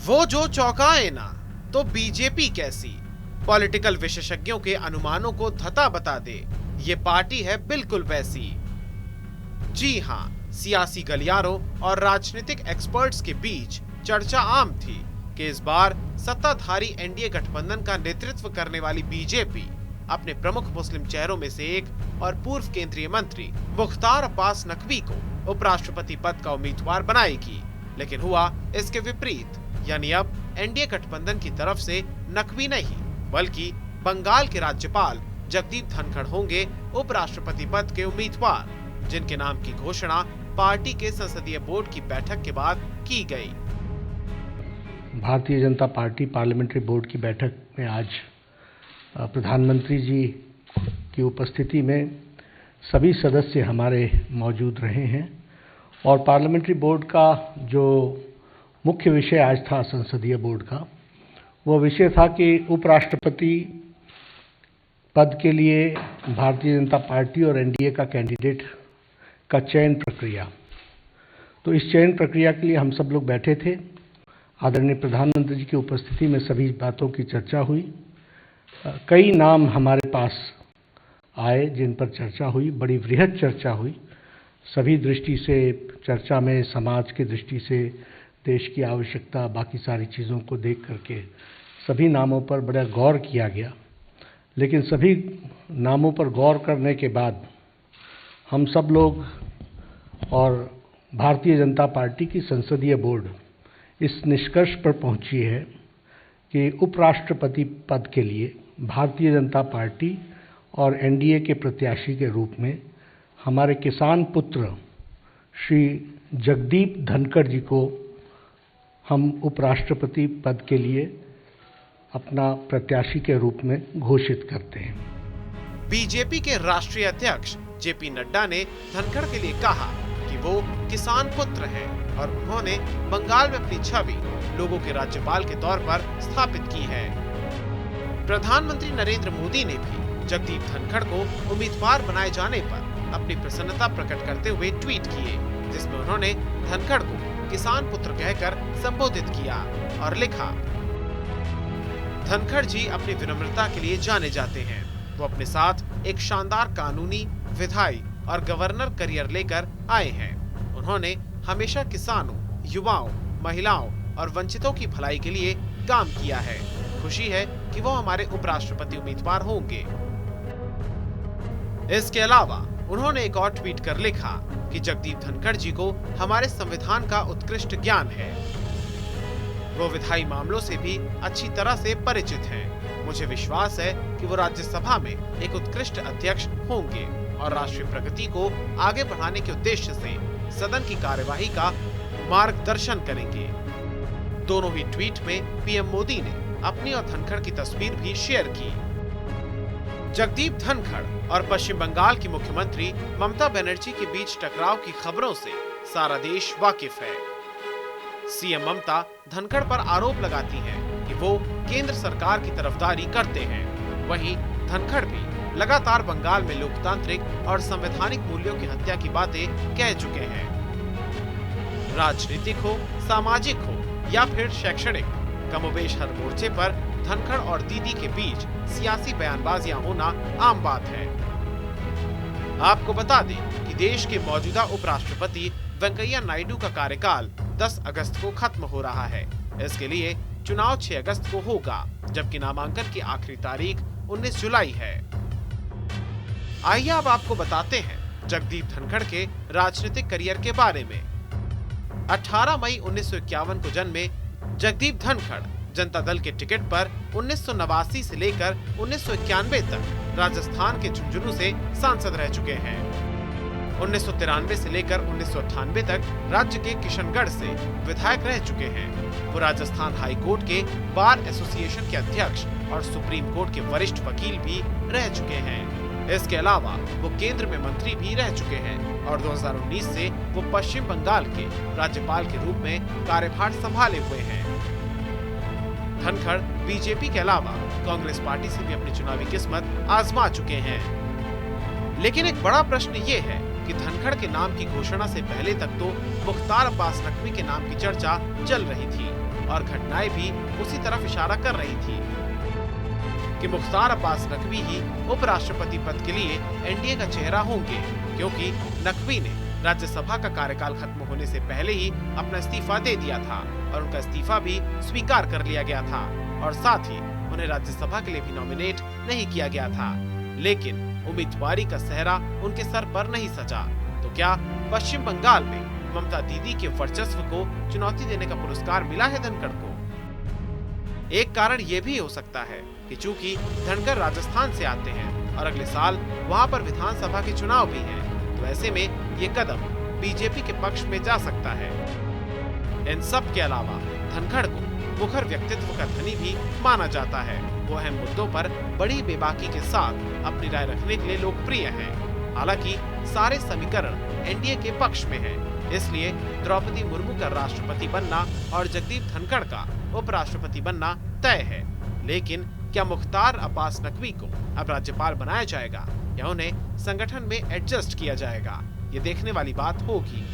वो जो चौंकाए ना, तो बीजेपी कैसी? पॉलिटिकल विशेषज्ञों के अनुमानों को धता बता दे, ये पार्टी है बिल्कुल वैसी। जी हाँ, सियासी गलियारों और राजनीतिक एक्सपर्ट्स के बीच चर्चा आम थी कि इस बार सत्ताधारी एनडीए गठबंधन का नेतृत्व करने वाली बीजेपी अपने प्रमुख मुस्लिम चेहरों में से एक और पूर्व केंद्रीय मंत्री मुख्तार अब्बास नकवी को उपराष्ट्रपति पद का उम्मीदवार बनाएगी। लेकिन हुआ इसके विपरीत, यानी अब एनडीए गठबंधन की तरफ से नकवी नहीं बल्कि बंगाल के राज्यपाल जगदीप धनखड़ होंगे उपराष्ट्रपति पद के उम्मीदवार, जिनके नाम की घोषणा पार्टी के संसदीय बोर्ड की बैठक के बाद की गई। Bharatiya Janata party parliamentary board की बैठक में आज प्रधानमंत्री जी की उपस्थिति में सभी सदस्य हमारे मौजूद रहे हैं और पार्लियामेंट्री बोर्ड का जो मुख्य विषय आज था संसदीय बोर्ड का, वो विषय था कि उपराष्ट्रपति पद के लिए भारतीय जनता पार्टी और एनडीए का कैंडिडेट का चयन प्रक्रिया। तो इस चयन प्रक्रिया के लिए हम सब लोग बैठे थे। आदरणीय प्रधानमंत्री जी की उपस्थिति में सभी बातों की चर्चा हुई। कई नाम हमारे पास आए जिन पर चर्चा हुई, बड़ी वृहद चर्चा हुई। सभी दृष्टि से चर्चा में समाज की दृष्टि से, देश की आवश्यकता, बाकी सारी चीज़ों को देख करके सभी नामों पर बड़ा गौर किया गया। लेकिन सभी नामों पर गौर करने के बाद हम सब लोग और भारतीय जनता पार्टी की संसदीय बोर्ड इस निष्कर्ष पर पहुंची है कि उपराष्ट्रपति पद के लिए भारतीय जनता पार्टी और एनडीए के प्रत्याशी के रूप में हमारे किसान पुत्र श्री जगदीप धनखड़ जी को हम उपराष्ट्रपति पद के लिए अपना प्रत्याशी के रूप में घोषित करते हैं। बीजेपी के राष्ट्रीय अध्यक्ष जेपी नड्डा ने धनखड़ के लिए कहा कि वो किसान पुत्र हैं और उन्होंने बंगाल में अपनी छवि लोगों के राज्यपाल के तौर पर स्थापित की है। प्रधानमंत्री नरेंद्र मोदी ने भी जगदीप धनखड़ को उम्मीदवार बनाए जाने पर अपनी प्रसन्नता प्रकट करते हुए ट्वीट किए, जिसमें उन्होंने धनखड़ को किसान पुत्र कहकर संबोधित किया और लिखा, धनखड़ जी अपनी विनम्रता के लिए जाने जाते हैं। वो अपने साथ एक शानदार कानूनी, विधायी और गवर्नर करियर लेकर आए हैं। उन्होंने हमेशा किसानों, युवाओं, महिलाओं और वंचितों की भलाई के लिए काम किया है। खुशी है कि वो हमारे उपराष्ट्रपति उम्मीदवार होंगे। इसके अलावा उन्होंने एक और ट्वीट कर लिखा कि जगदीप धनखड़ जी को हमारे संविधान का उत्कृष्ट ज्ञान है। वो विधायी मामलों से भी अच्छी तरह से परिचित हैं। मुझे विश्वास है कि वो राज्यसभा में एक उत्कृष्ट अध्यक्ष होंगे और राष्ट्रीय प्रगति को आगे बढ़ाने के उद्देश्य से सदन की कार्यवाही का मार्गदर्शन करेंगे। दोनों ही ट्वीट में पीएम मोदी ने अपनी और धनखड़ की तस्वीर भी शेयर की। जगदीप धनखड़ और पश्चिम बंगाल की मुख्यमंत्री ममता बनर्जी के बीच टकराव की खबरों से सारा देश वाकिफ है। सीएम ममता धनखड़ पर आरोप लगाती हैं कि वो केंद्र सरकार की तरफदारी करते हैं। वहीं धनखड़ भी लगातार बंगाल में लोकतांत्रिक और संवैधानिक मूल्यों की हत्या की बातें कह चुके हैं। राजनीतिक हो, सामाजिक हो या फिर शैक्षणिक, कमोबेश हर मोर्चे पर धनखड़ और दीदी के बीच सियासी बयानबाजियां होना आम बात है। आपको बता दें कि देश के मौजूदा उपराष्ट्रपति वेंकैया नायडू का कार्यकाल 10 अगस्त को खत्म हो रहा है। इसके लिए चुनाव 6 अगस्त को होगा, जबकि नामांकन की आखिरी तारीख 19 जुलाई है। आइए अब आपको बताते हैं जगदीप धनखड़ के राजनीतिक करियर के बारे में। 18 मई 1951 को जन्मे जगदीप धनखड़ जनता दल के टिकट पर 1989 से लेकर 1991 तक राजस्थान के झुंझुनू से सांसद रह चुके हैं। 1993 से लेकर 1998 तक राज्य के किशनगढ़ से विधायक रह चुके हैं। वो राजस्थान हाई कोर्ट के बार एसोसिएशन के अध्यक्ष और सुप्रीम कोर्ट के वरिष्ठ वकील भी रह चुके हैं। इसके अलावा वो केंद्र में मंत्री भी रह चुके हैं और 2019 से वो पश्चिम बंगाल के राज्यपाल के रूप में कार्यभार संभाले हुए हैं। धनखड़ बीजेपी के अलावा कांग्रेस पार्टी से भी अपनी चुनावी किस्मत आजमा चुके हैं। लेकिन एक बड़ा प्रश्न ये है कि धनखड़ के नाम की घोषणा से पहले तक तो मुख्तार अब्बास नकवी के नाम की चर्चा चल रही थी। और घटनाएं भी उसी तरफ इशारा कर रही थी कि मुख्तार अब्बास नकवी ही उपराष्ट्रपति पद के लिए एनडीए का चेहरा होंगे, क्योंकि नकवी ने राज्यसभा का कार्यकाल खत्म होने से पहले ही अपना इस्तीफा दे दिया था और उनका इस्तीफा भी स्वीकार कर लिया गया था और साथ ही उन्हें राज्यसभा के लिए भी नॉमिनेट नहीं किया गया था। लेकिन उम्मीदवारी का सेहरा उनके सर पर नहीं सजा। तो क्या पश्चिम बंगाल में ममता दीदी के वर्चस्व को चुनौती देने का पुरस्कार मिला है धनखड़ को? एक कारण ये भी हो सकता है कि चूंकि धनखड़ राजस्थान से आते हैं और अगले साल वहां पर विधानसभा के चुनाव भी हैं, तो ऐसे में ये कदम बीजेपी के पक्ष में जा सकता है। इन सब के अलावा धनखड़ को मुखर व्यक्तित्व का धनी भी माना जाता है। वो अहम मुद्दों पर बड़ी बेबाकी के साथ अपनी राय रखने के लिए लोकप्रिय हैं। हालांकि सारे समीकरण एनडीए के पक्ष में हैं, इसलिए द्रौपदी मुर्मू का राष्ट्रपति बनना और जगदीप धनखड़ का उपराष्ट्रपति बनना तय है। लेकिन क्या मुख्तार अब्बास नकवी को अब राज्यपाल बनाया जाएगा या उन्हें संगठन में एडजस्ट किया जाएगा, ये देखने वाली बात होगी।